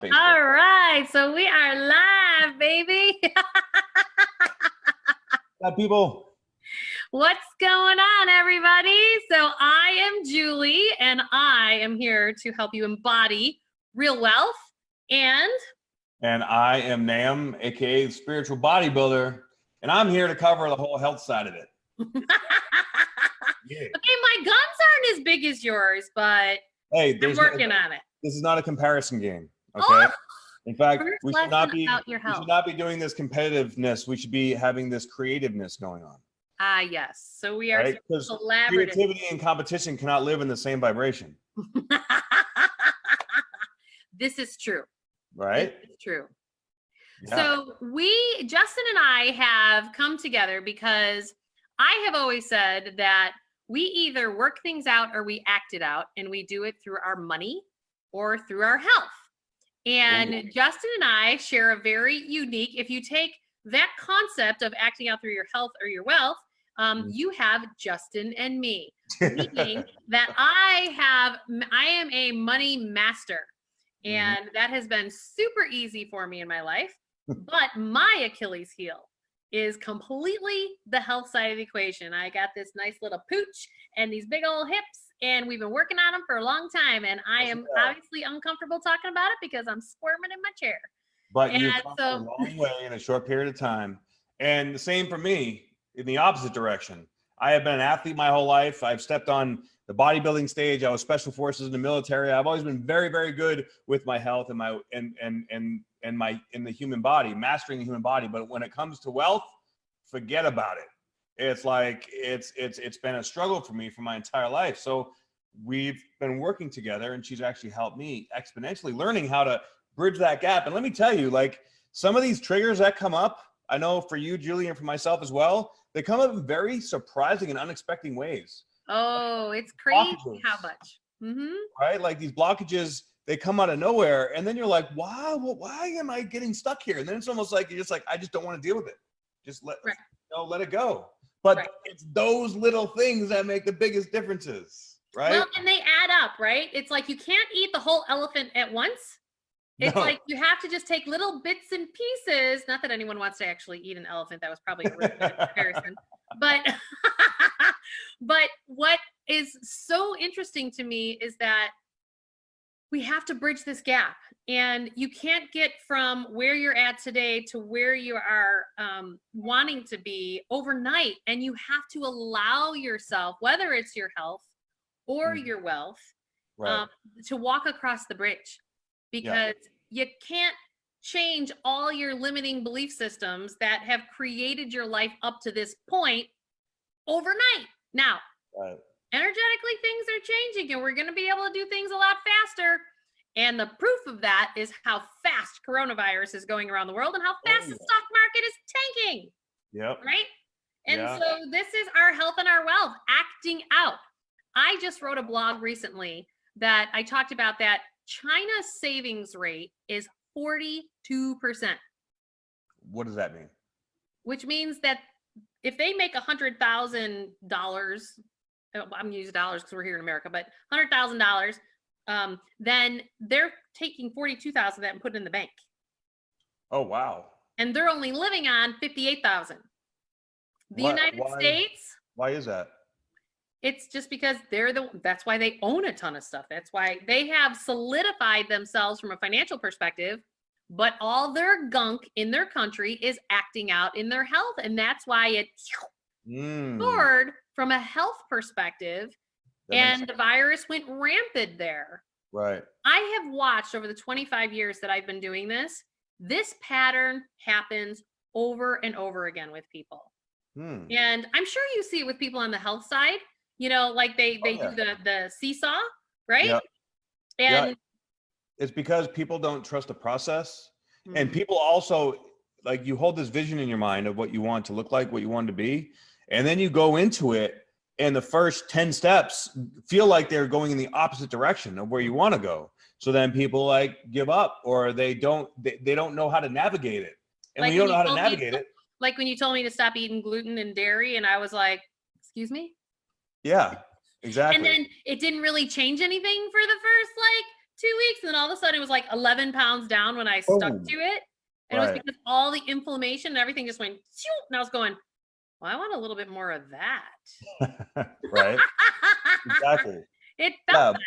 Facebook. All right, so we are live, baby. Hi, people. What's going on, everybody? So I am Julie, and I am here to help you embody real wealth. And I am Nam, aka the spiritual bodybuilder, and I'm here to cover the whole health side of it. Yeah. Okay, my guns aren't as big as yours, but Hey, I'm working on it. This is not a comparison game, okay? Oh! In fact, First we should not be doing this competitiveness. We should be having this creativeness going on. Ah, yes. So we are because collaborative. creativity and competition cannot live in the same vibration. This is true. Right? This is true. Yeah. So Justin and I have come together because I have always said that we either work things out or we act it out, and we do it through our money or through our health. And Justin and I share a very unique, if you take that concept of acting out through your health or your wealth, you have Justin and me, meaning that I am a money master, and that has been super easy for me in my life. But my Achilles heel is completely the health side of the equation. I got this nice little pooch and these big old hips, and we've been working on them for a long time. And I am obviously uncomfortable talking about it because I'm squirming in my chair. But you've come a long way in a short period of time. And the same for me in the opposite direction. I have been an athlete my whole life. I've stepped on the bodybuilding stage. I was special forces in the military. I've always been very, very good with my health and my in the human body, mastering the human body. But when it comes to wealth, forget about it. It's like it's been a struggle for me for my entire life. So we've been working together, and she's actually helped me exponentially learning how to bridge that gap. And let me tell you, like, some of these triggers that come up, I know for you, Julie, and for myself as well, they come up in very surprising and unexpected ways. Oh, it's crazy how much. Right? Like these blockages, they come out of nowhere, and then you're like, wow, well, why am I getting stuck here? And then it's almost like you're just like, I just don't want to deal with it. Just let it go. But it's those little things that make the biggest differences, right? Well, and they add up, right? It's like you can't eat the whole elephant at once. It's like you have to just take little bits and pieces. Not that anyone wants to actually eat an elephant. That was probably a really bad comparison. But but what is so interesting to me is that we have to bridge this gap, and you can't get from where you're at today to where you are wanting to be overnight. And you have to allow yourself, whether it's your health or your wealth, to walk across the bridge, because you can't change all your limiting belief systems that have created your life up to this point overnight. Now, energetically, things are changing, and we're going to be able to do things a lot faster. And the proof of that is how fast coronavirus is going around the world and how fast the stock market is tanking. Right? And so this is our health and our wealth acting out. I just wrote a blog recently that I talked about that China's savings rate is 42%. What does that mean? Which means that if they make $100,000, I'm using dollars because we're here in America, but $100,000, then they're taking 42,000 of that and putting it in the bank. Oh, wow. And they're only living on 58,000. The United States. Why is that? It's just because that's why they own a ton of stuff. That's why they have solidified themselves from a financial perspective, but all their gunk in their country is acting out in their health. And that's why it soared from a health perspective, and the virus went rampant there. Right. I have watched over the 25 years that I've been doing this pattern happens over and over again with people. And I'm sure you see it with people on the health side. You know, like they do the seesaw, right? And it's because people don't trust the process. And people also, like, you hold this vision in your mind of what you want to look like, what you want to be, and then you go into it, and the first 10 steps feel like they're going in the opposite direction of where you want to go. So then people like give up, or they don't know how to navigate it. And when you don't know how to navigate it, like when you told me to stop eating gluten and dairy, and I was like, excuse me? Yeah, exactly. And then it didn't really change anything for the first like 2 weeks. And then all of a sudden it was like 11 pounds down when I stuck to it. And it was because all the inflammation and everything just went, and I was going, well, I want a little bit more of that. Right. Exactly. It felt better.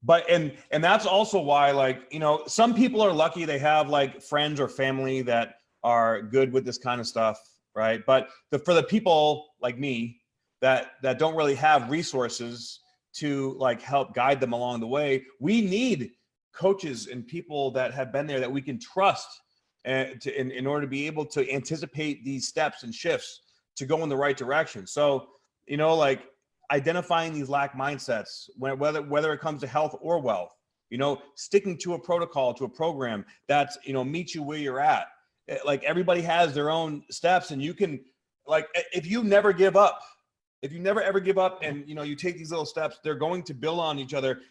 But and that's also why, like, you know, some people are lucky they have like friends or family that are good with this kind of stuff, right? But for the people like me that don't really have resources to like help guide them along the way, we need coaches and people that have been there that we can trust in order to be able to anticipate these steps and shifts to go in the right direction. So, you know, like identifying these lack mindsets, whether it comes to health or wealth, you know, sticking to a protocol, to a program that's, you know, meets you where you're at. Like everybody has their own steps, and you can, like, if you never give up, if you never ever give up and, you know, you take these little steps, they're going to build on each other.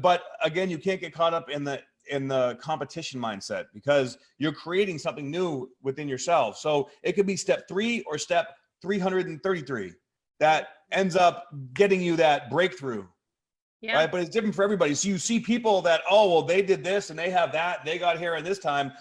But again, you can't get caught up in the competition mindset, because you're creating something new within yourself. So it could be step 3 or step 333 that ends up getting you that breakthrough. Yeah. Right. But it's different for everybody. So you see people that, oh, well, they did this and they have that, they got here in this time.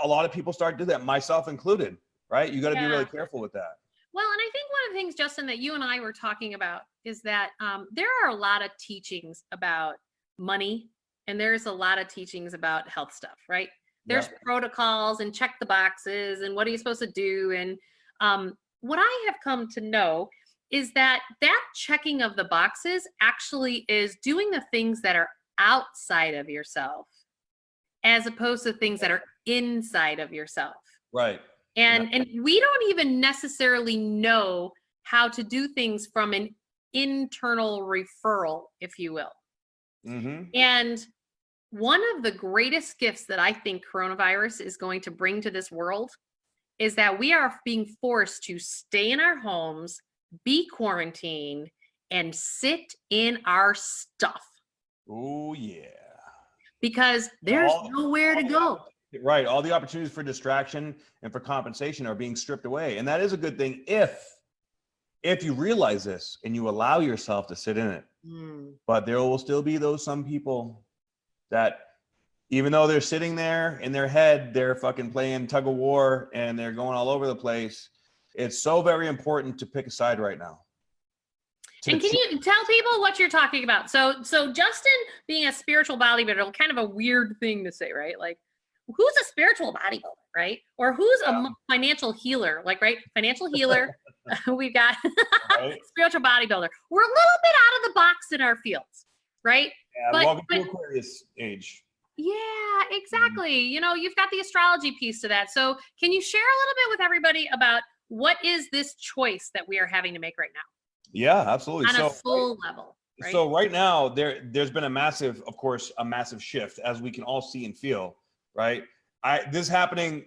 A lot of people start to do that, myself included. Right. You got to be really careful with that. Well, and I think one of the things, Justin, that you and I were talking about is that there are a lot of teachings about money, and there's a lot of teachings about health stuff, right? There's protocols and check the boxes and what are you supposed to do? And what I have come to know is that checking of the boxes actually is doing the things that are outside of yourself as opposed to things that are inside of yourself. Right. And we don't even necessarily know how to do things from an internal referral, if you will. Mm-hmm. And one of the greatest gifts that I think coronavirus is going to bring to this world is that we are being forced to stay in our homes, be quarantined, and sit in our stuff. Oh, yeah. Because there's nowhere to go. Right. All the opportunities for distraction and for compensation are being stripped away. And that is a good thing if you realize this and you allow yourself to sit in it. But there will still be some people that, even though they're sitting there in their head, they're fucking playing tug of war and they're going all over the place. It's so very important to pick a side right now. And can you tell people what you're talking about? So Justin being a spiritual bodybuilder, kind of a weird thing to say, right? Like, who's a spiritual bodybuilder, right? Or who's a financial healer, like, right? Financial healer. We've got spiritual bodybuilder. We're a little bit out of the box in our fields, right? Yeah, welcome to Aquarius age. Yeah, exactly. You know, you've got the astrology piece to that. So can you share a little bit with everybody about what is this choice that we are having to make right now? Yeah, absolutely. On a full level. Right? So right now there's been a massive shift, as we can all see and feel, right? This is happening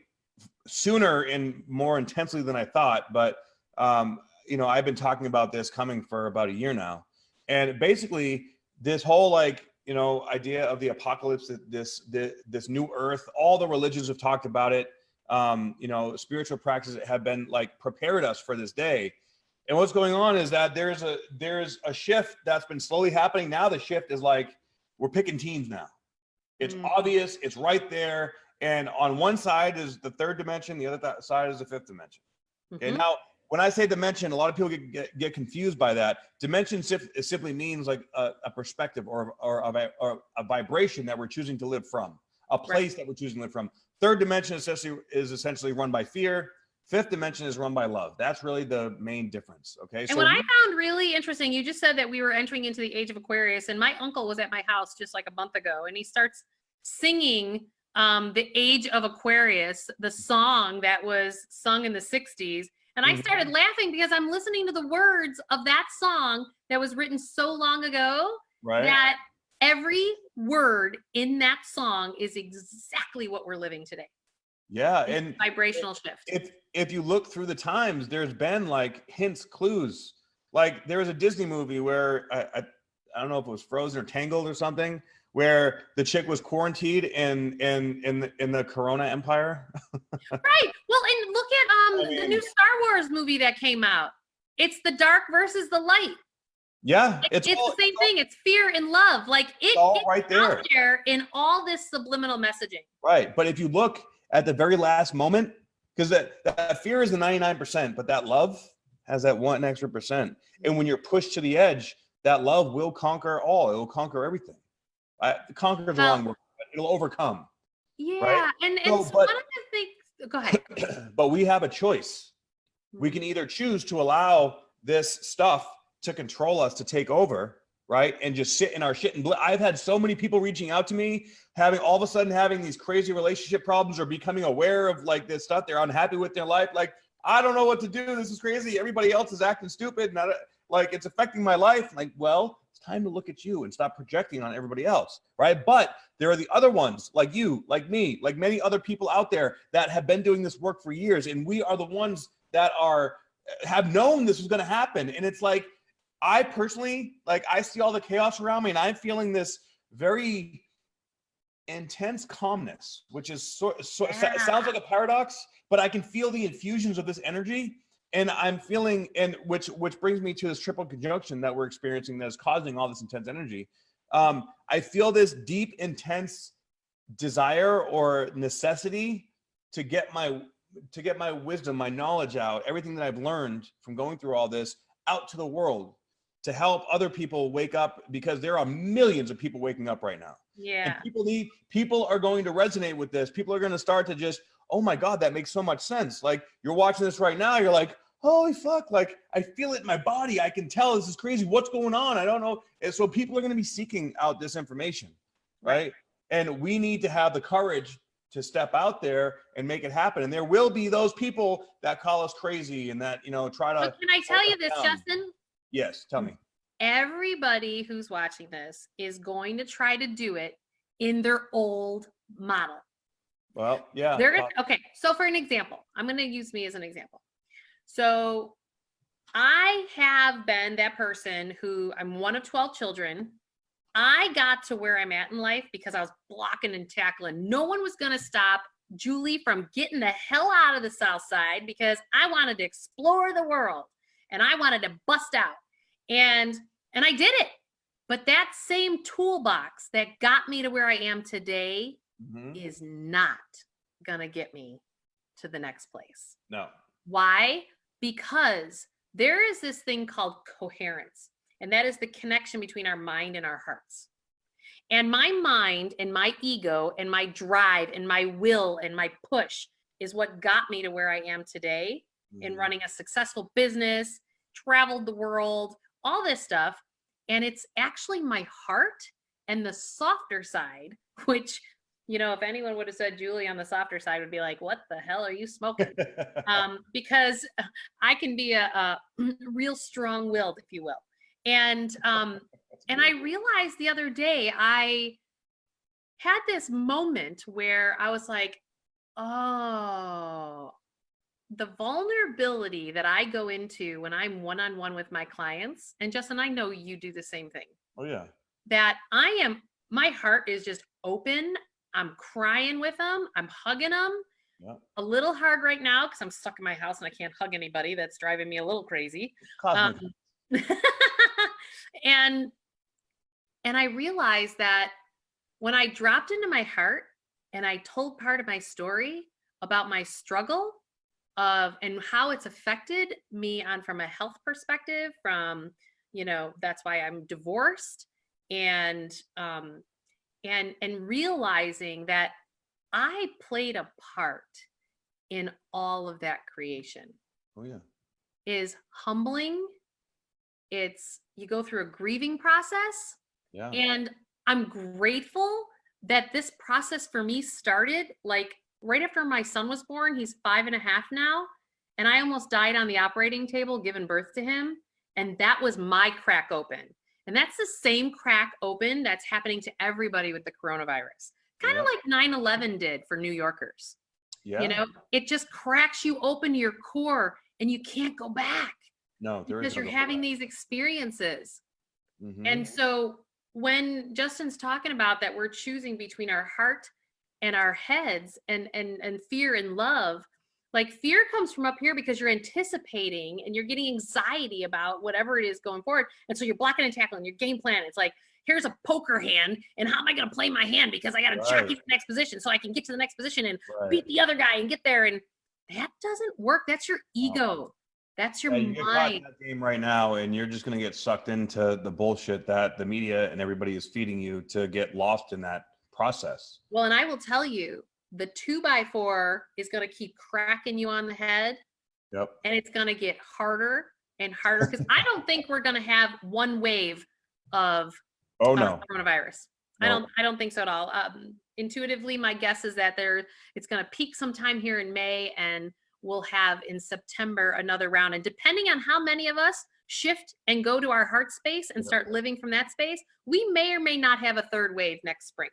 sooner and more intensely than I thought, but you know, I've been talking about this coming for about a year now. And basically this whole, like, you know, idea of the apocalypse, this new earth, all the religions have talked about it. You know, spiritual practices have been like prepared us for this day. And what's going on is that there's a shift that's been slowly happening. Now the shift is like, we're picking teams now. It's obvious, it's right there. And on one side is the 3rd dimension, the other side is the 5th dimension. Okay, now when I say dimension, a lot of people get confused by that. Dimension simply means like a perspective or a vibration that we're choosing to live from, a place that we're choosing to live from. 3rd dimension is essentially run by fear. 5th dimension is run by love. That's really the main difference. Okay. And what I found really interesting, you just said that we were entering into the age of Aquarius, and my uncle was at my house just like a month ago, and he starts singing the Age of Aquarius, the song that was sung in the 60s. And I started laughing because I'm listening to the words of that song that was written so long ago, that every word in that song is exactly what we're living today. Yeah. And vibrational shift. If you look through the times, there's been like hints, clues. Like there was a Disney movie where I don't know if it was Frozen or Tangled or something, where the chick was quarantined in the Corona Empire. Right. Well, and look at the new Star Wars movie that came out. It's the dark versus the light. Yeah, It's the same thing. It's fear and love. Like it's all right there. out there in all this subliminal messaging. Right. But if you look at the very last moment, because that fear is the 99%, but that love has that 1 extra percent. And when you're pushed to the edge, that love will conquer all. It will conquer everything. Conquer is a long word, but it'll overcome. Yeah. Right? And so one of the things, go ahead. But we have a choice. We can either choose to allow this stuff to control us, to take over, right? And just sit in our shit. And I've had so many people reaching out to me, having all of a sudden having these crazy relationship problems or becoming aware of like this stuff. They're unhappy with their life. Like, I don't know what to do. This is crazy. Everybody else is acting stupid. Not like it's affecting my life. Like, well, it's time to look at you and stop projecting on everybody else, right? But there are the other ones like you, like me, like many other people out there that have been doing this work for years. And we are the ones that have known this was going to happen. And it's like, I personally, like, I see all the chaos around me and I'm feeling this very intense calmness, which is sounds like a paradox, but I can feel the infusions of this energy. And I'm feeling, and which brings me to this triple conjunction that we're experiencing that is causing all this intense energy. I feel this deep, intense desire or necessity to get my wisdom, my knowledge out, everything that I've learned from going through all this out to the world to help other people wake up, because there are millions of people waking up right now. Yeah. And people are going to resonate with this. People are going to start to just, oh my God, that makes so much sense. Like, you're watching this right now. You're like, holy fuck. Like, I feel it in my body. I can tell this is crazy. What's going on? I don't know. And so people are going to be seeking out this information. Right. And we need to have the courage to step out there and make it happen. And there will be those people that call us crazy and that, try to. But can I tell you this, Justin? Yes, tell me. Everybody who's watching this is going to try to do it in their old model. Well, yeah. Okay. So for an example, I'm going to use me as an example. So I have been that person who, I'm one of 12 children. I got to where I'm at in life because I was blocking and tackling. No one was going to stop Julie from getting the hell out of the South Side because I wanted to explore the world and I wanted to bust out. And I did it. But that same toolbox that got me to where I am today is not going to get me to the next place. No. Why? Because there is this thing called coherence, and that is the connection between our mind and our hearts. And my mind and my ego and my drive and my will and my push is what got me to where I am today in running a successful business, traveled the world, all this stuff. And it's actually my heart and the softer side, which, if anyone would have said Julie on the softer side would be like, what the hell are you smoking? Because I can be a real strong-willed, if you will. And I realized the other day, I had this moment where I was like, oh, the vulnerability that I go into when I'm one-on-one with my clients, and Justin, I know you do the same thing. Oh yeah. That my heart is just open. I'm crying with them. I'm hugging them. Yeah. A little hard right now because I'm stuck in my house and I can't hug anybody. That's driving me a little crazy. And I realized that when I dropped into my heart and I told part of my story about my struggle and how it's affected me from a health perspective, from, that's why I'm divorced, and realizing that I played a part in all of that creation. Oh yeah. Is humbling. You go through a grieving process. Yeah. And I'm grateful that this process for me started like right after my son was born. He's 5.5 now. And I almost died on the operating table giving birth to him. And that was my crack open. And that's the same crack open that's happening to everybody with the coronavirus. Kind of like 9/11 did for New Yorkers. Yeah. It just cracks you open to your core and you can't go back. No, because you're having these experiences. And so when Justin's talking about that, we're choosing between our heart and our heads and fear and love. Like fear comes from up here because you're anticipating and you're getting anxiety about whatever it is going forward. And so you're blocking and tackling your game plan. It's like, here's a poker hand, and how am I going to play my hand? Because I got to jockey to the next position so I can get to the next position and beat the other guy and get there. And that doesn't work. That's your ego. That's your you get caught in mind. that game right now, and you're just going to get sucked into the bullshit that the media and everybody is feeding you to get lost in that process. Well, and I will tell you, the 2x4 is going to keep cracking you on the head. Yep. And it's going to get harder and harder because I don't think we're going to have one wave of coronavirus. No. I don't think so at all. Intuitively, my guess is that it's going to peak sometime here in May, and we'll have in September another round. And depending on how many of us shift and go to our heart space and start living from that space, we may or may not have a third wave next spring.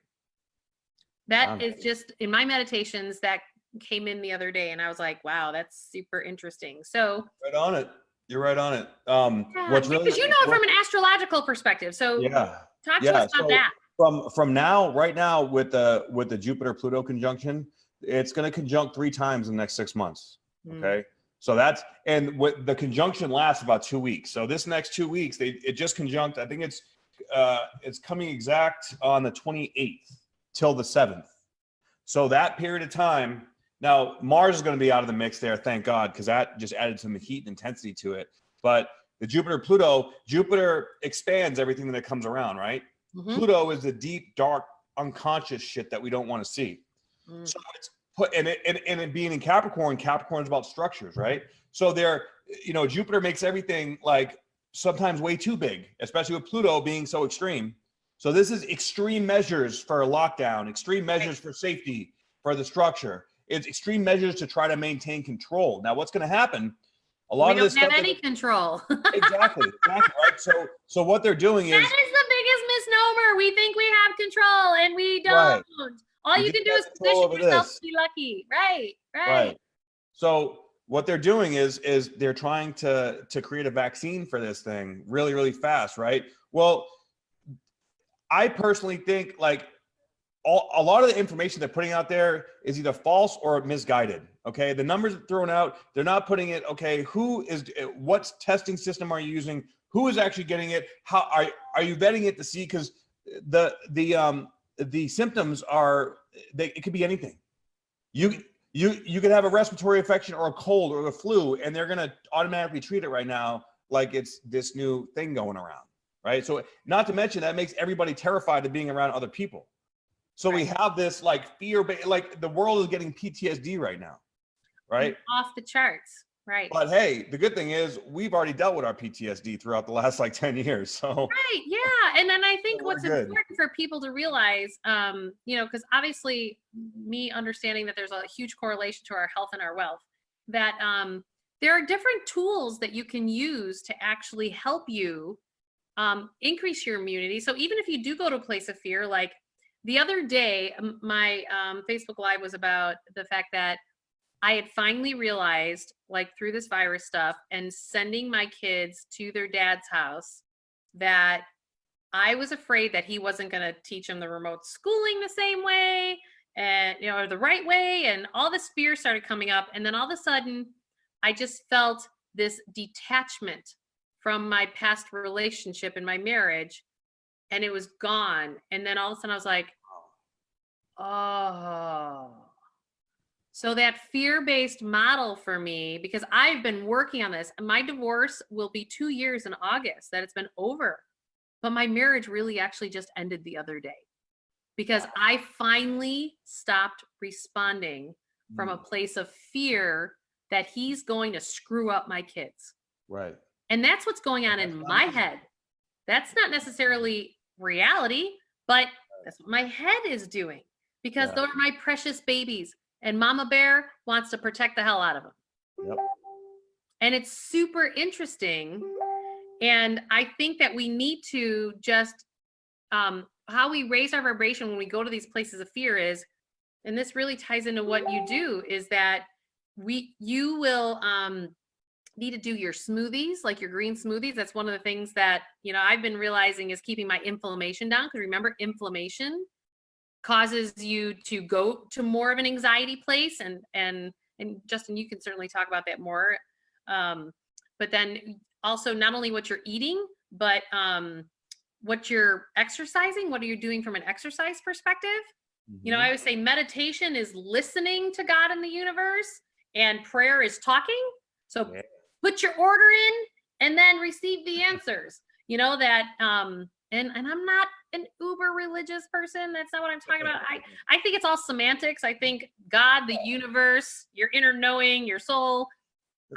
That is just in my meditations that came in the other day, and I was like, wow, that's super interesting. So right on it. You're right on it. What's really, because you know it from an astrological perspective. So talk to us about that. From now, right now, with the Jupiter-Pluto conjunction, it's going to conjunct 3 times in the next 6 months. Okay, so that's, and what the conjunction lasts about 2 weeks. So this next 2 weeks, it just conjunct. I think it's coming exact on the 28th till the 7th. So that period of time. Now Mars is going to be out of the mix there, thank God, because that just added some heat and intensity to it. But the Jupiter-Pluto, Jupiter expands everything that comes around, right? Pluto is the deep, dark, unconscious shit that we don't want to see. So it's put, and it being in Capricorn, Capricorn is about structures, right? So Jupiter makes everything like sometimes way too big, especially with Pluto being so extreme. So this is extreme measures for a lockdown, extreme measures for safety, for the structure. It's extreme measures to try to maintain control. Now, what's going to happen? A lot of this stuff. We don't have any control. Exactly, right? So what they're doing is. That is the biggest misnomer. We think we have control, and we don't. Right. All you can do is position yourself to be lucky. Right. So what they're doing is they're trying to create a vaccine for this thing really, really fast, right? Well, I personally think like a lot of the information they're putting out there is either false or misguided. Okay, the numbers thrown out, they're not putting it. Okay, what testing system are you using? Who is actually getting it? How are you vetting it to see? Because the symptoms it could be anything. You could have a respiratory infection or a cold or the flu, and they're gonna automatically treat it right now like it's this new thing going around, right? So not to mention that makes everybody terrified of being around other people. So we have this like fear, like the world is getting PTSD right now, right? Off the charts, right? But hey, the good thing is we've already dealt with our PTSD throughout the last like 10 years. So right, yeah. And then I think what's important for people to realize, because obviously me understanding that there's a huge correlation to our health and our wealth, that there are different tools that you can use to actually help you increase your immunity. So even if you do go to a place of fear, like the other day, my Facebook Live was about the fact that I had finally realized, like through this virus stuff and sending my kids to their dad's house, that I was afraid that he wasn't going to teach them the remote schooling the same way and, or the right way. And all this fear started coming up. And then all of a sudden, I just felt this detachment from my past relationship and my marriage. And it was gone. And then all of a sudden I was like, oh. So that fear-based model for me, because I've been working on this, my divorce will be 2 years in August that it's been over. But my marriage really actually just ended the other day because I finally stopped responding from a place of fear that he's going to screw up my kids. Right. And that's what's going on in my head. That's not necessarily reality, but that's what my head is doing because those are my precious babies and Mama Bear wants to protect the hell out of them. Yep. And it's super interesting. And I think that we need to just, how we raise our vibration when we go to these places of fear is, and this really ties into what you do, is that you will need to do your smoothies, like your green smoothies. That's one of the things that, I've been realizing is keeping my inflammation down. Because remember, inflammation causes you to go to more of an anxiety place and and Justin, you can certainly talk about that more. But then also not only what you're eating, but what you're exercising, what are you doing from an exercise perspective? You know, I would say meditation is listening to God in the universe, and prayer is talking. So put your order in and then receive the answers. You know that, and I'm not an uber religious person. That's not what I'm talking about. I think it's all semantics. I think God, the universe, your inner knowing, your soul.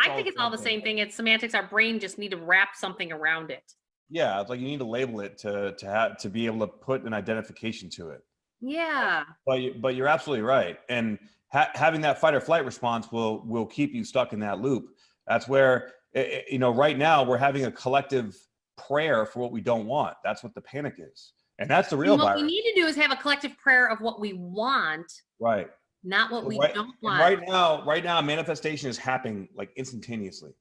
I think it's all the same thing. It's semantics. Our brain just need to wrap something around it. Yeah, it's like you need to label it to be able to put an identification to it. Yeah. But you're absolutely right, and having that fight or flight response will keep you stuck in that loop. That's where you know, right now we're having a collective prayer for what we don't want. That's what the panic is, and that's the real virus. What we need to do is have a collective prayer of what we want, right? Not what we don't want. Right now, manifestation is happening like instantaneously.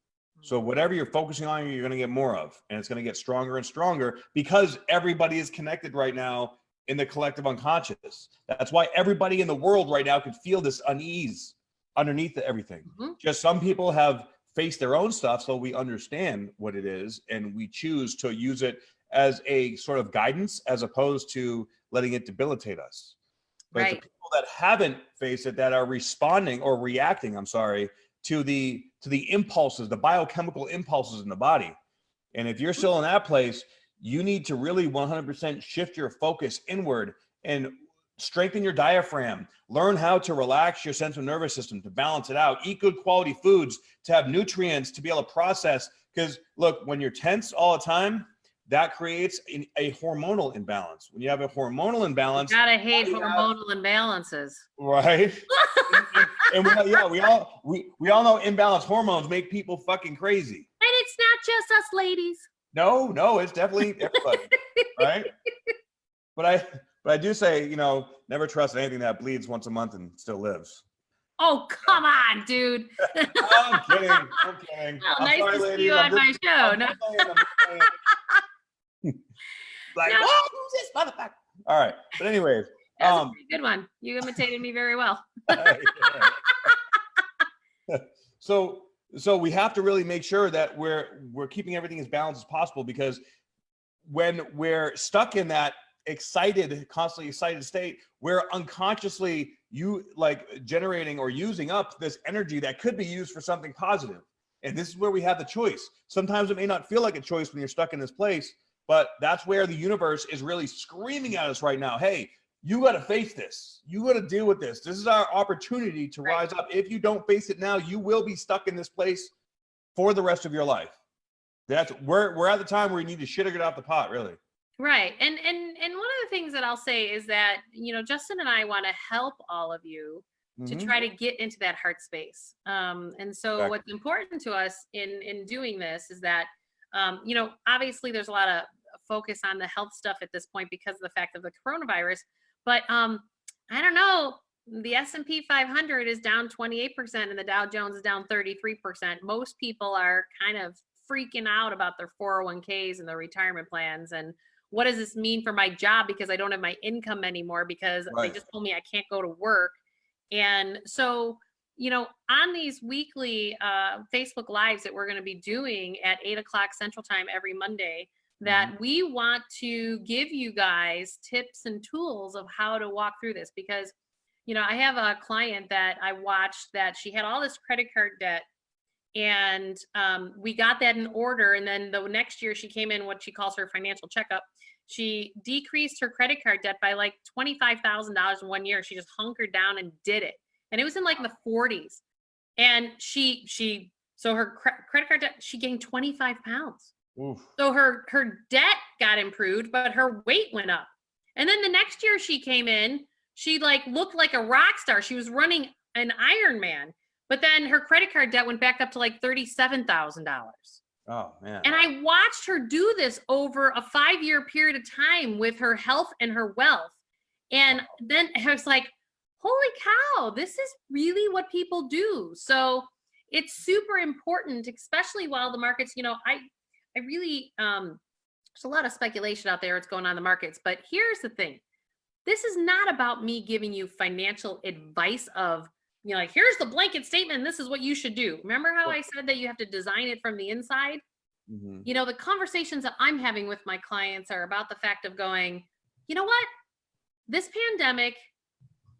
So whatever you're focusing on, you're going to get more of, and it's going to get stronger and stronger because everybody is connected right now in the collective unconscious. That's why everybody in the world right now can feel this unease underneath everything. Just some people have faced their own stuff, so we understand what it is, and we choose to use it as a sort of guidance as opposed to letting it debilitate us. But the people that haven't faced it, that are responding or reacting, I'm sorry, to the impulses, the biochemical impulses in the body. And if you're still in that place, you need to really 100% shift your focus inward and strengthen your diaphragm. Learn how to relax your central nervous system, to balance it out. Eat good quality foods, to have nutrients, to be able to process. Because look, when you're tense all the time, that creates a hormonal imbalance. When you have a hormonal imbalance, you gotta hate hormonal imbalances, right? and we all know imbalanced hormones make people fucking crazy. And it's not just us ladies. No, it's definitely everybody, right? But I do say, you know, never trust anything that bleeds once a month and still lives. Oh, come on, dude. I'm kidding. I'm kidding. Well, I'm nice sorry, to see ladies. you on my show. Like, no. Oh, who's this motherfucker? All right. But anyways. That's a pretty good one. You imitated me very well. So we have to really make sure that we're keeping everything as balanced as possible, because when we're stuck in that constantly excited state, we're unconsciously generating or using up this energy that could be used for something positive. And this is where we have the choice. Sometimes it may not feel like a choice when you're stuck in this place, but that's where the universe is really screaming at us right now. Hey, you got to face this. You got to deal with this. This is our opportunity to rise up. If you don't face it now, you will be stuck in this place for the rest of your life. We're at the time where you need to shit or get out the pot, really. Right. And one of the things that I'll say is that, you know, Justin and I want to help all of you to try to get into that heart space. And so what's important to us in doing this is that, you know, obviously there's a lot of focus on the health stuff at this point because of the fact of the coronavirus. But I don't know, the S&P 500 is down 28% and the Dow Jones is down 33%. Most people are kind of freaking out about their 401ks and their retirement plans. And what does this mean for my job? Because I don't have my income anymore because they just told me I can't go to work. And so, you know, on these weekly Facebook Lives that we're going to be doing at 8 o'clock Central Time every Monday, that we want to give you guys tips and tools of how to walk through this. Because, you know, I have a client that I watched that she had all this credit card debt, and we got that in order. And then the next year she came in what she calls her financial checkup. She decreased her credit card debt by like $25,000 in 1 year. She just hunkered down and did it. And it was in like the 40s. And so her credit card debt, she gained 25 pounds. Oof. So her debt got improved, but her weight went up. And then the next year she came in, she like looked like a rock star. She was running an Ironman, but then her credit card debt went back up to like $37,000. Oh man. And I watched her do this over a 5-year period of time with her health and her wealth. And then I was like, holy cow, this is really what people do. So it's super important, especially while the markets, you know, I really, there's a lot of speculation out there what's going on in the markets, but here's the thing. This is not about me giving you financial advice of like, here's the blanket statement, and this is what you should do. Remember how I said that you have to design it from the inside? Mhm. You know, the conversations that I'm having with my clients are about the fact of going, you know what? This pandemic,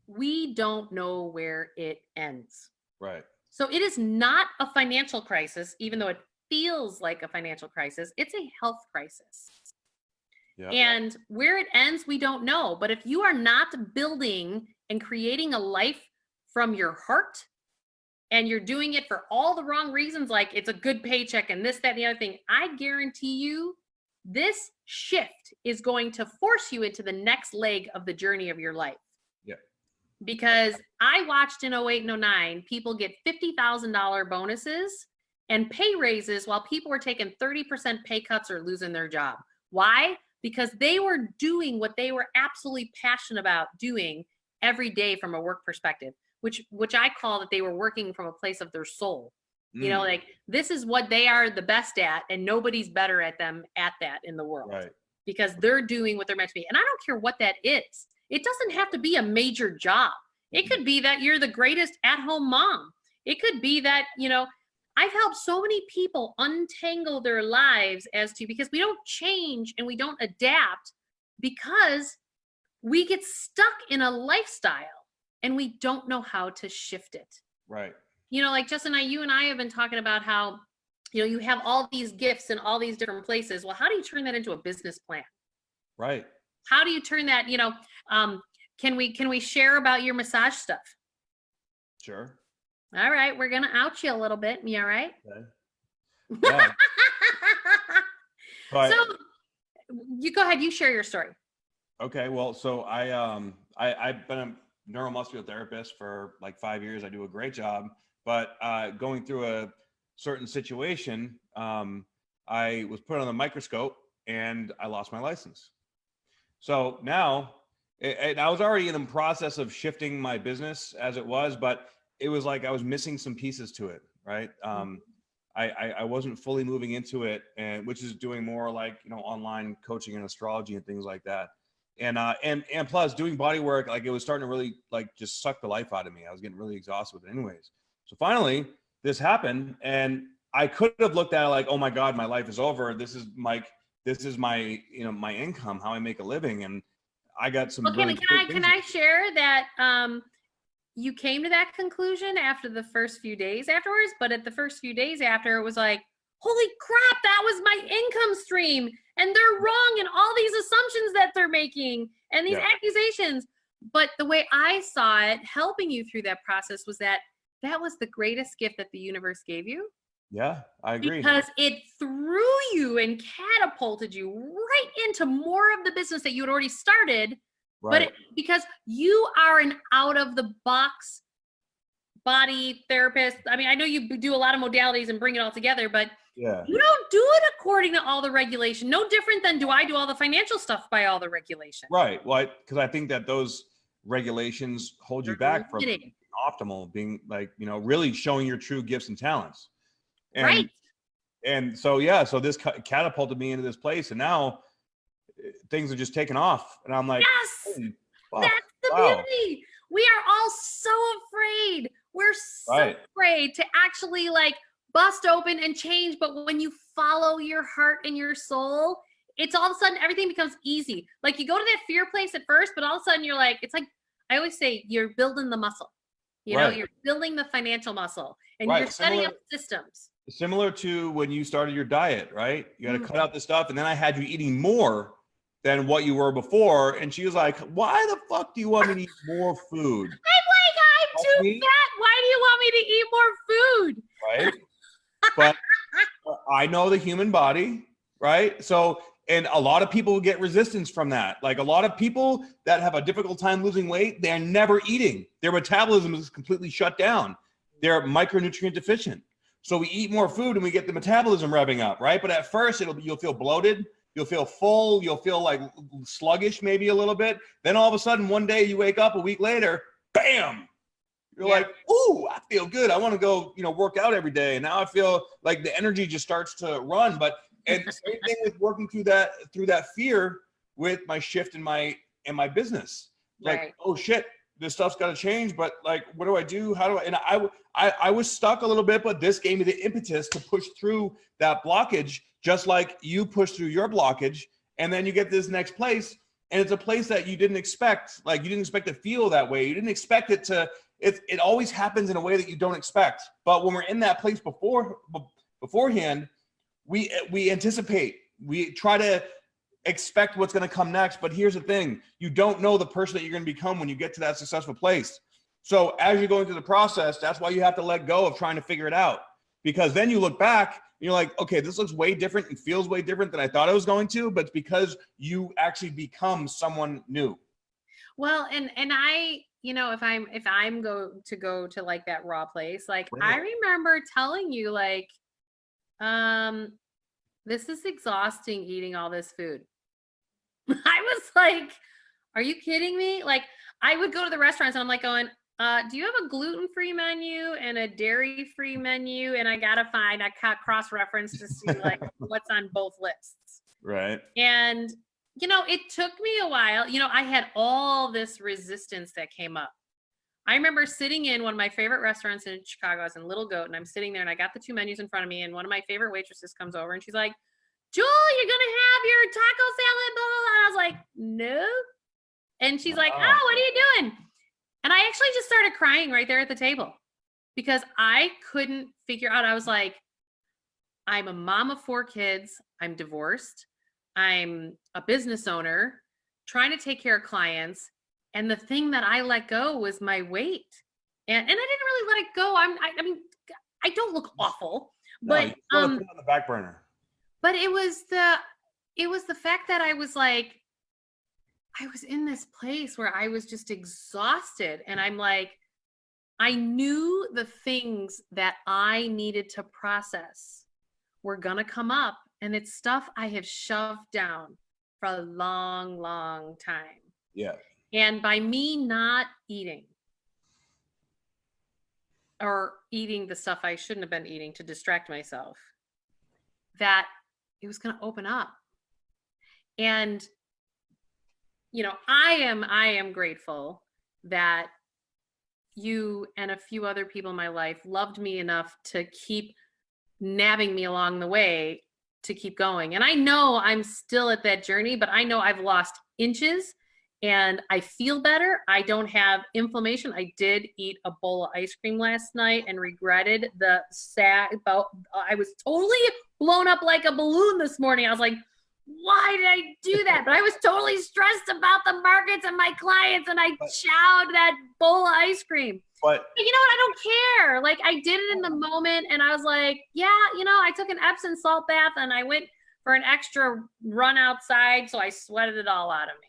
we don't know where it ends. Right. So it is not a financial crisis, even though it feels like a financial crisis. It's a health crisis. Yeah. And where it ends, we don't know. But if you are not building and creating a life from your heart, and you're doing it for all the wrong reasons, like it's a good paycheck and this, that, and the other thing, I guarantee you this shift is going to force you into the next leg of the journey of your life. Yeah. Because I watched in 08 and 09, people get $50,000 bonuses and pay raises while people were taking 30% pay cuts or losing their job. Why? Because they were doing what they were absolutely passionate about doing every day from a work perspective, which I call that they were working from a place of their soul. You know, like this is what they are the best at, and nobody's better at them at that in the world. Right. Because they're doing what they're meant to be. And I don't care what that is. It doesn't have to be a major job. It could be that you're the greatest at-home mom. It could be that, you know, I've helped so many people untangle their lives because we don't change and we don't adapt because we get stuck in a lifestyle and we don't know how to shift it. Right. You know, like Justin you and I have been talking about how, you know, you have all these gifts in all these different places. Well, how do you turn that into a business plan? Right. How do you turn that, you know, can we share about your massage stuff? Sure. All right. We're going to out you a little bit. You all right? Okay. Yeah. But, so you go ahead. You share your story. okay. Well, so I've been a neuromuscular therapist for like 5 years. I do a great job, but going through a certain situation, I was put on the microscope and I lost my license. So now, and I was already in the process of shifting my business as it was, but it was like I was missing some pieces to it, right? I wasn't fully moving into it, and which is doing more like, you know, online coaching and astrology and things like that. And plus doing body work, like it was starting to really like just suck the life out of me. I was getting really exhausted with it anyways. So finally this happened, and I could have looked at it like, oh my God, my life is over. This is my, you know, my income, how I make a living. And I got some. Well, really can I share that you came to that conclusion after the first few days afterwards, but at the first few days after, it was like, holy crap, that was my income stream, and they're wrong in all these assumptions that they're making and these accusations. But the way I saw it, helping you through that process, was that was the greatest gift that the universe gave you. Yeah, I agree. Because it threw you and catapulted you right into more of the business that you had already started. Right. But because you are an out of the box body therapist. I mean, I know you do a lot of modalities and bring it all together, but you don't do it according to all the regulation. No different than I do all the financial stuff by all the regulation. Right. Well, because I think that those regulations hold you back from being optimal, being like, you know, really showing your true gifts and talents. And, right. And so, yeah, so this catapulted me into this place, and now things are just taking off. And I'm like, yes, that's the beauty. We are all so afraid. We're so afraid to actually like bust open and change. But when you follow your heart and your soul, it's all of a sudden everything becomes easy. Like you go to that fear place at first, but all of a sudden you're like, it's like, I always say, you're building the muscle. You know, you're building the financial muscle, and you're setting up systems. Similar to when you started your diet, right? You got to cut out the stuff, and then I had you eating more than what you were before. And she was like, why the fuck do you want me to eat more food? I'm too fat. Why do you want me to eat more food? Right. But I know the human body, right? So, and a lot of people get resistance from that. Like a lot of people that have a difficult time losing weight, they're never eating. Their metabolism is completely shut down. They're micronutrient deficient. So we eat more food and we get the metabolism revving up, right? But at first you'll feel bloated, you'll feel full, you'll feel like sluggish maybe a little bit. Then all of a sudden one day you wake up a week later, bam, you're like, ooh, I feel good. I want to go, you know, work out every day. And now I feel like the energy just starts to run. But and the same thing with working through that fear with my shift in my business. Like, oh shit, this stuff's got to change, but like, what do I do? How do I, and I was stuck a little bit, but this gave me the impetus to push through that blockage, just like you push through your blockage. And then you get this next place, and it's a place that you didn't expect. Like, you didn't expect to feel that way. You didn't expect it to, it always happens in a way that you don't expect. But when we're in that place beforehand, we anticipate, we try to expect what's going to come next. But here's the thing, you don't know the person that you're going to become when you get to that successful place. So as you're going through the process, that's why you have to let go of trying to figure it out, because then you look back and you're like, okay, this looks way different and feels way different than I thought it was going to, but it's because you actually become someone new. Well, and I, you know, if I'm go to like that raw place, like I remember telling you like, this is exhausting eating all this food. I was like, are you kidding me? Like, I would go to the restaurants and I'm like going, do you have a gluten-free menu and a dairy-free menu? And I cross-reference to see like what's on both lists. Right. And, you know, it took me a while. You know, I had all this resistance that came up. I remember sitting in one of my favorite restaurants in Chicago. I was in Little Goat, and I'm sitting there and I got the 2 menus in front of me, and one of my favorite waitresses comes over and she's like, Jewel, you're gonna have your taco salad, blah, blah, blah. And I was like, no. And she's like, oh, what are you doing? And I actually just started crying right there at the table because I couldn't figure out. I was like, I'm a mom of 4 kids. I'm divorced. I'm a business owner trying to take care of clients. And the thing that I let go was my weight. And I didn't really let it go. I mean, I don't look awful, but no, you put it on the back burner. But it was the fact that I was like, I was in this place where I was just exhausted. And I'm like, I knew the things that I needed to process were going to come up. And it's stuff I have shoved down for a long, long time. Yeah. And by me not eating or eating the stuff I shouldn't have been eating to distract myself, that it was going to open up. And, you know, I am grateful that you and a few other people in my life loved me enough to keep nabbing me along the way to keep going. And I know I'm still at that journey, but I know I've lost inches and I feel better. I don't have inflammation. I did eat a bowl of ice cream last night and regretted the I was totally blown up like a balloon this morning. I was like, why did I do that? But I was totally stressed about the markets and my clients, and I chowed that bowl of ice cream. But you know what? I don't care. Like, I did it in the moment, and I was like, yeah, you know, I took an Epsom salt bath and I went for an extra run outside, so I sweated it all out of me.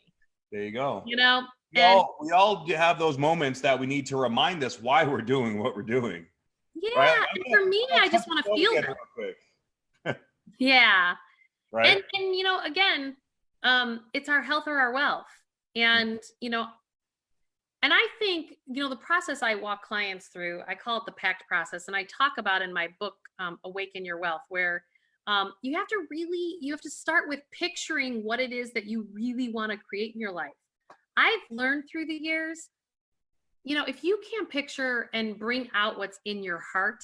There you go. You know, we all have those moments that we need to remind us why we're doing what we're doing. Yeah, right? and for me, I just want to feel good. Yeah. Right. And you know, again, it's our health or our wealth. And, you know, and I think, you know, the process I walk clients through, I call it the PACT process. And I talk about in my book, Awaken Your Wealth, where you have to start with picturing what it is that you really want to create in your life. I've learned through the years, you know, if you can't picture and bring out what's in your heart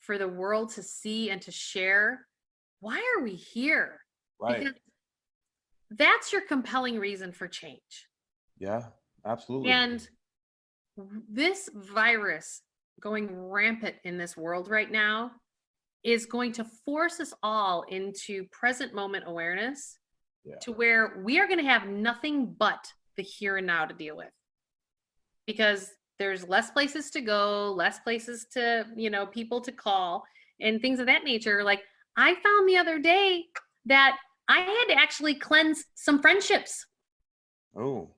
for the world to see and to share, why are we here? Right. Because that's your compelling reason for change. Yeah, absolutely. And this virus going rampant in this world right now is going to force us all into present moment awareness, to where we are going to have nothing but the here and now to deal with, because there's less places to go, less places to, you know, people to call and things of that nature. Like, I found the other day that I had to actually cleanse some friendships. Oh.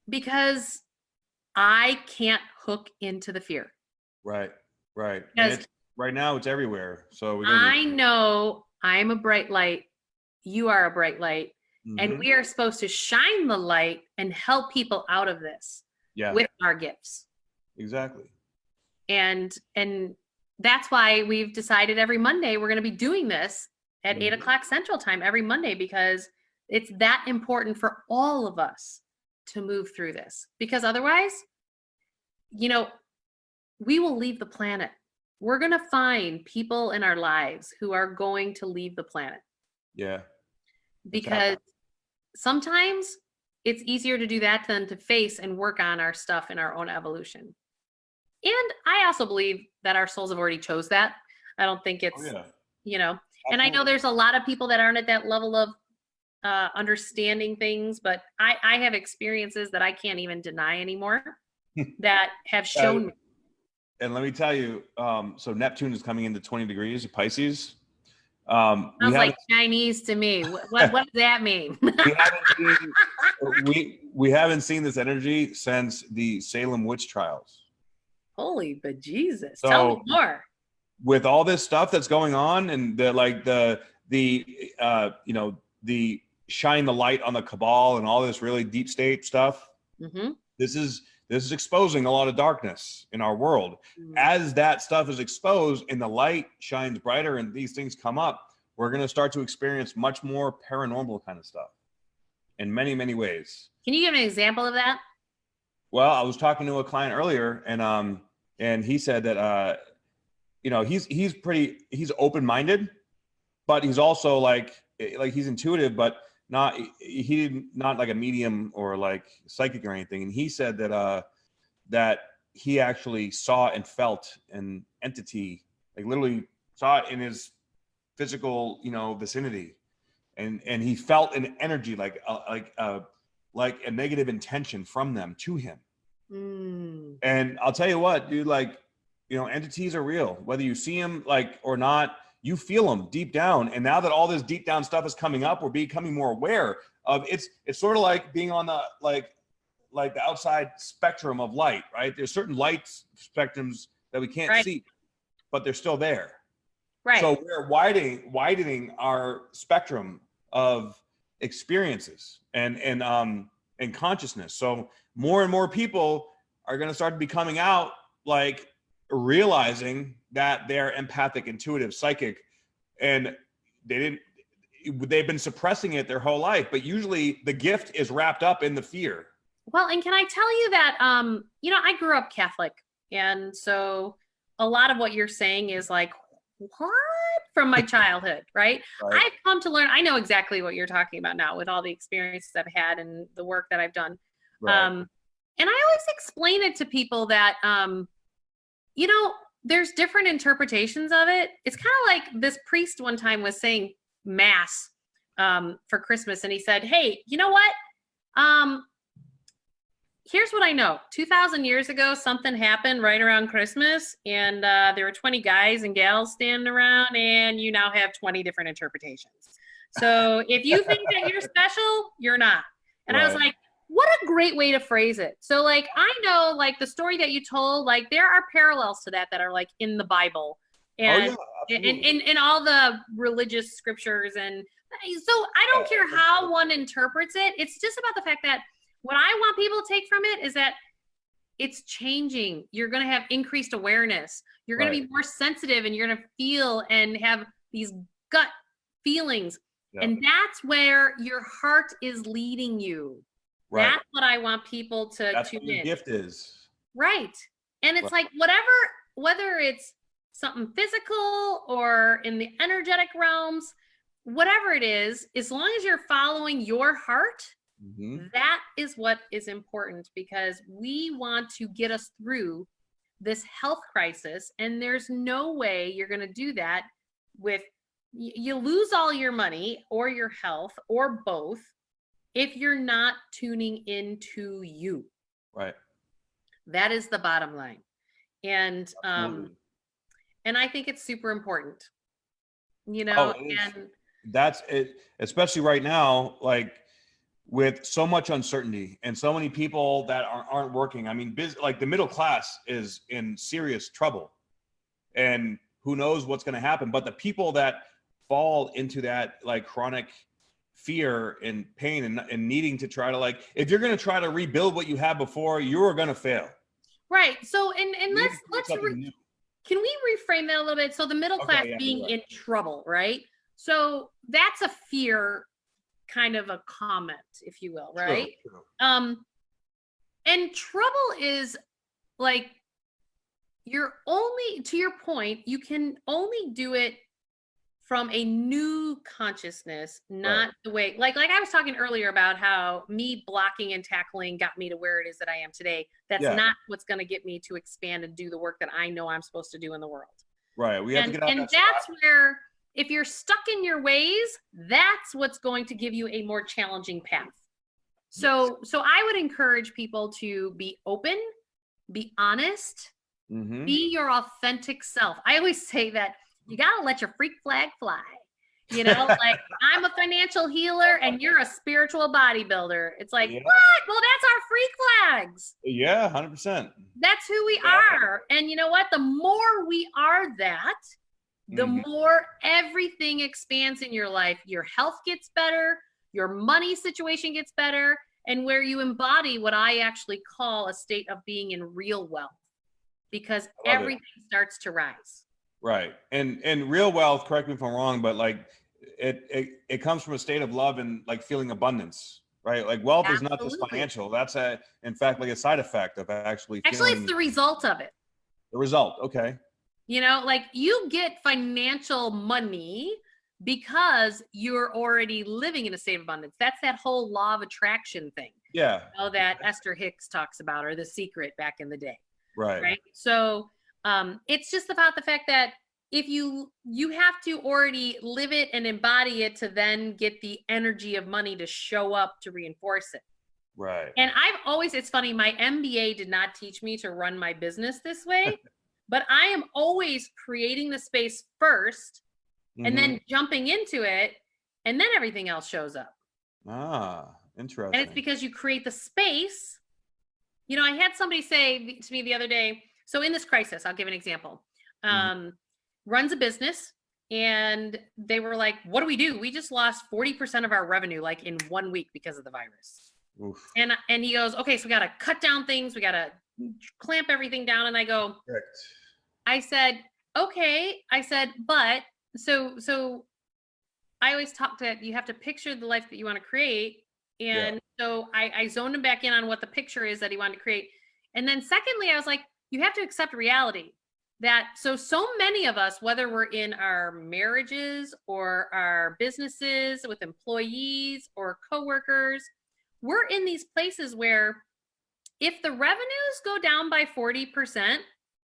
Because I can't hook into the fear. Right. Right. And right now it's everywhere. So I know I'm a bright light. You are a bright light. Mm-hmm. And we are supposed to shine the light and help people out of this with our gifts. Exactly. And that's why we've decided every Monday we're going to be doing this at 8 o'clock Central Time every Monday, because it's that important for all of us to move through this. Because otherwise, you know, we will leave the planet. We're going to find people in our lives who are going to leave the planet. Yeah. Because sometimes it's easier to do that than to face and work on our stuff in our own evolution. And I also believe that our souls have already chose that. I don't think it's, you know, and I know there's a lot of people that aren't at that level of understanding things, but I have experiences that I can't even deny anymore that have shown me. And let me tell you, so Neptune is coming into 20 degrees of Pisces. Sounds like Chinese to me. What does that mean? we haven't seen this energy since the Salem witch trials. Holy bejesus. So, tell me more. With all this stuff that's going on, and the you know, the shine the light on the cabal and all this really deep state stuff, this is exposing a lot of darkness in our world. As that stuff is exposed and the light shines brighter and these things come up, we're going to start to experience much more paranormal kind of stuff in many, many ways. Can you give an example of that? Well, I was talking to a client earlier, and he said that you know, he's open-minded, but he's also like he's intuitive, but not like a medium or like psychic or anything. And he said that that he actually saw and felt an entity, like literally saw it in his physical, you know, vicinity, and he felt an energy like a negative intention from them to him. And I'll tell you what, dude, like, you know, entities are real, whether you see them like or not. You feel them deep down. And now that all this deep down stuff is coming up, we're becoming more aware of it's sort of like being on the like the outside spectrum of light, right? There's certain light spectrums that we can't see, but they're still there. Right. So we're widening our spectrum of experiences and consciousness. So more and more people are going to start to be coming out, like realizing that they're empathic, intuitive, psychic, and they've been suppressing it their whole life. But usually the gift is wrapped up in the fear. Well, and can I tell you that, you know, I grew up Catholic. And so a lot of what you're saying is like, what? From my childhood, right? I've come to learn, I know exactly what you're talking about now with all the experiences I've had and the work that I've done. And I always explain it to people that, you know, there's different interpretations of it. It's kind of like this priest one time was saying mass for Christmas. And he said, hey, you know what? Here's what I know. 2,000 years ago, something happened right around Christmas, and there were 20 guys and gals standing around, and you now have 20 different interpretations. So if you think that you're special, you're not. And I was like, what a great way to phrase it. So like, I know like the story that you told, like there are parallels to that are like in the Bible and in all the religious scriptures. And so I don't care how one interprets it. It's just about the fact that what I want people to take from it is that it's changing. You're going to have increased awareness. You're going to be more sensitive, and you're going to feel and have these gut feelings. And that's where your heart is leading you. That's what I want people to tune in. That's what your gift is. Right. And it's like whether it's something physical or in the energetic realms, whatever it is, as long as you're following your heart, that is what is important, because we want to get us through this health crisis. And there's no way you're going to do that with, you lose all your money or your health or both if you're not tuning into you. Right. That is the bottom line. And I think it's super important, you know, and that's it, especially right now, like with so much uncertainty and so many people that aren't working. I mean, like the middle class is in serious trouble, and who knows what's going to happen. But the people that fall into that like chronic fear and pain and needing to try to, like, if you're going to try to rebuild what you had before, you're going to fail. Right. So, and let's can we reframe that a little bit? So the middle class being in trouble, right? So that's a fear kind of a comment, if you will, right? True. And trouble is like, you're only, to your point, you can only do it from a new consciousness, not the way, like I was talking earlier about how me blocking and tackling got me to where it is that I am today. That's not what's going to get me to expand and do the work that I know I'm supposed to do in the world. Right. We have to get out of that that's spot. where, if you're stuck in your ways, that's what's going to give you a more challenging path. So I would encourage people to be open, be honest, be your authentic self. I always say that you got to let your freak flag fly. You know, like, I'm a financial healer and you're a spiritual bodybuilder. It's like, what? Well, that's our freak flags. Yeah, 100%. That's who we are. And you know what? The more we are that, the more everything expands in your life. Your health gets better, your money situation gets better, and where you embody what I actually call a state of being in real wealth, because everything starts to rise. Right. And real wealth, correct me if I'm wrong, but like it comes from a state of love and like feeling abundance, right? Like wealth is not just financial. That's in fact, like a side effect of actually it's the result of it. The result. Okay. You know, like, you get financial money because you're already living in a state of abundance. That's that whole law of attraction thing. Yeah. You know, that Esther Hicks talks about, or The Secret back in the day. Right. Right. So it's just about the fact that if you have to already live it and embody it to then get the energy of money to show up to reinforce it. Right. And I've always, it's funny, my MBA did not teach me to run my business this way, but I am always creating the space first and then jumping into it, and then everything else shows up. Ah, interesting. And it's because you create the space. You know, I had somebody say to me the other day, so in this crisis, I'll give an example, runs a business, and they were like, what do we do? We just lost 40% of our revenue, like, in 1 week because of the virus. Oof. And he goes, okay, so we got to cut down things. We got to clamp everything down. And I go, I said, okay. I said, but so I always talk to, you have to picture the life that you want to create. And so I zoned him back in on what the picture is that he wanted to create. And then secondly, I was like, you have to accept reality that so many of us, whether we're in our marriages or our businesses with employees or coworkers, we're in these places where if the revenues go down by 40%,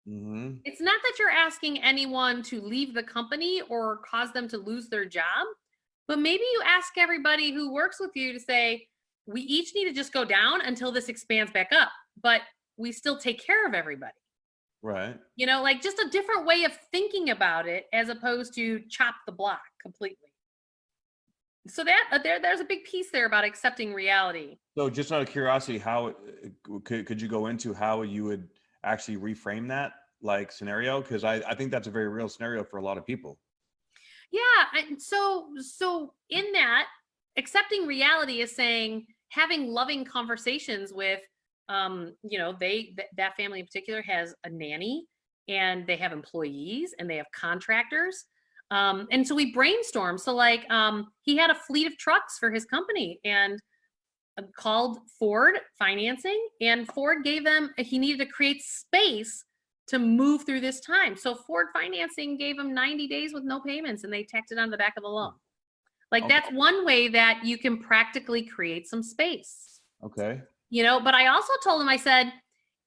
it's not that you're asking anyone to leave the company or cause them to lose their job, but maybe you ask everybody who works with you to say, we each need to just go down until this expands back up, but we still take care of everybody. Right. You know, like, just a different way of thinking about it as opposed to chop the block completely. So that there's a big piece there about accepting reality. So just out of curiosity, how could you go into how you would actually reframe that like scenario? Because I think that's a very real scenario for a lot of people. Yeah. And so in that, accepting reality is saying, having loving conversations with, you know, that family in particular has a nanny, and they have employees, and they have contractors. And so we brainstormed. So like, he had a fleet of trucks for his company, and called Ford Financing, and Ford gave them, he needed to create space to move through this time. So Ford Financing gave him 90 days with no payments, and they tacked it on the back of the loan. Like, that's one way that you can practically create some space. Okay. You know, but I also told him, I said,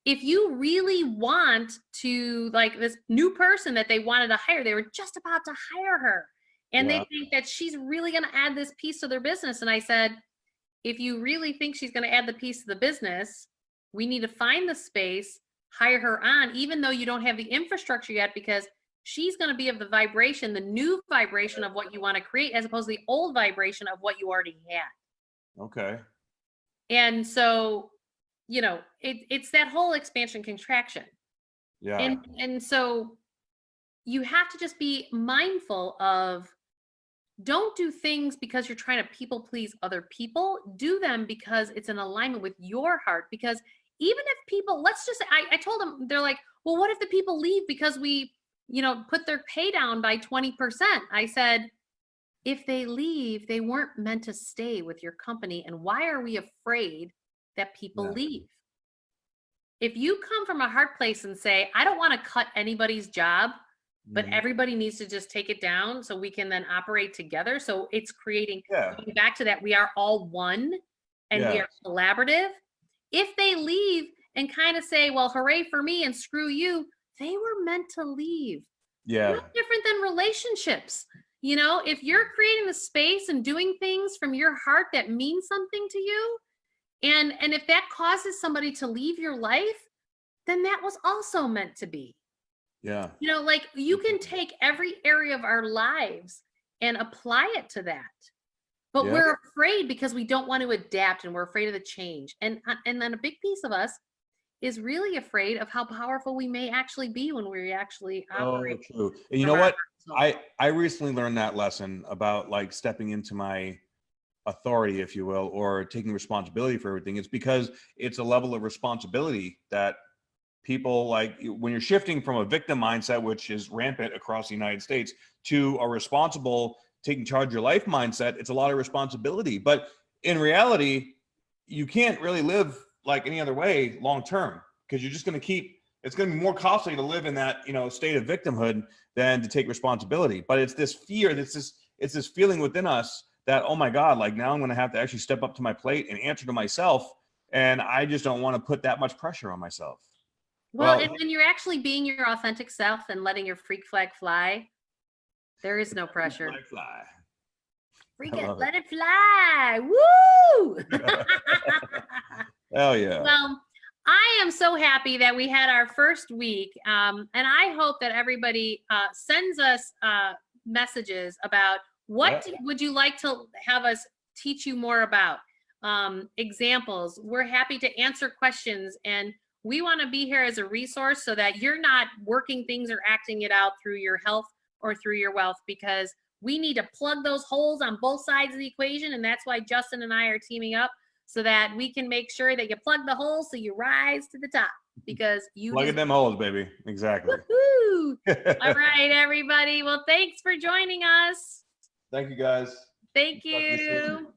if you really want to, like, this new person that they wanted to hire, they were just about to hire her, and they think that she's really going to add this piece to their business. And I said, if you really think she's going to add the piece to the business, we need to find the space, hire her on, even though you don't have the infrastructure yet, because she's going to be of the vibration, the new vibration of what you want to create, as opposed to the old vibration of what you already had. Okay. And so, you know, it's that whole expansion contraction. Yeah. And so you have to just be mindful of, don't do things because you're trying to people please other people. Do them because it's in alignment with your heart. Because even if people, let's just say, I told them, they're like, well, what if the people leave because we, you know, put their pay down by 20%? I said, if they leave, they weren't meant to stay with your company. And why are we afraid that people leave? if you come from a heart place and say, I don't want to cut anybody's job, but Mhm. everybody needs to just take it down so we can then operate together. So it's creating, Yeah. going back to that, we are all one and we Yeah. are collaborative. If they leave and kind of say, well, hooray for me and screw you, they were meant to leave. Yeah. No different than relationships. You know, if you're creating the space and doing things from your heart that mean something to you, and if that causes somebody to leave your life, then that was also meant to be. Yeah. You know, like you can take every area of our lives and apply it to that. But Yeah. we're afraid because we don't want to adapt and we're afraid of the change. And then a big piece of us is really afraid of how powerful we may actually be when we actually operate. Oh, true. And you know what? I recently learned that lesson about like stepping into my authority, if you will, or taking responsibility for everything. It's because it's a level of responsibility that people like when you're shifting from a victim mindset, which is rampant across the United States, to a responsible, taking charge of your life mindset. It's a lot of responsibility, but in reality, you can't really live like any other way long term, because you're just going to keep, it's going to be more costly to live in that, you know, state of victimhood than to take responsibility. But it's this fear, it's this feeling within us that, oh my God, like now I'm going to have to actually step up to my plate and answer to myself, and I just don't want to put that much pressure on myself. Well, and when you're actually being your authentic self and letting your freak flag fly, there is no pressure. Fly. Freak it, let it fly. Woo! Hell yeah. Well, I am so happy that we had our first week. And I hope that everybody sends us messages about what would you like to have us teach you more about? Examples. We're happy to answer questions, and we want to be here as a resource so that you're not working things or acting it out through your health or through your wealth, because we need to plug those holes on both sides of the equation. And that's why Justin and I are teaming up, so that we can make sure that you plug the holes so you rise to the top, because you plug in them holes, baby. Exactly. Woo-hoo! All right, everybody. Well, thanks for joining us. Thank you, guys. Thank you.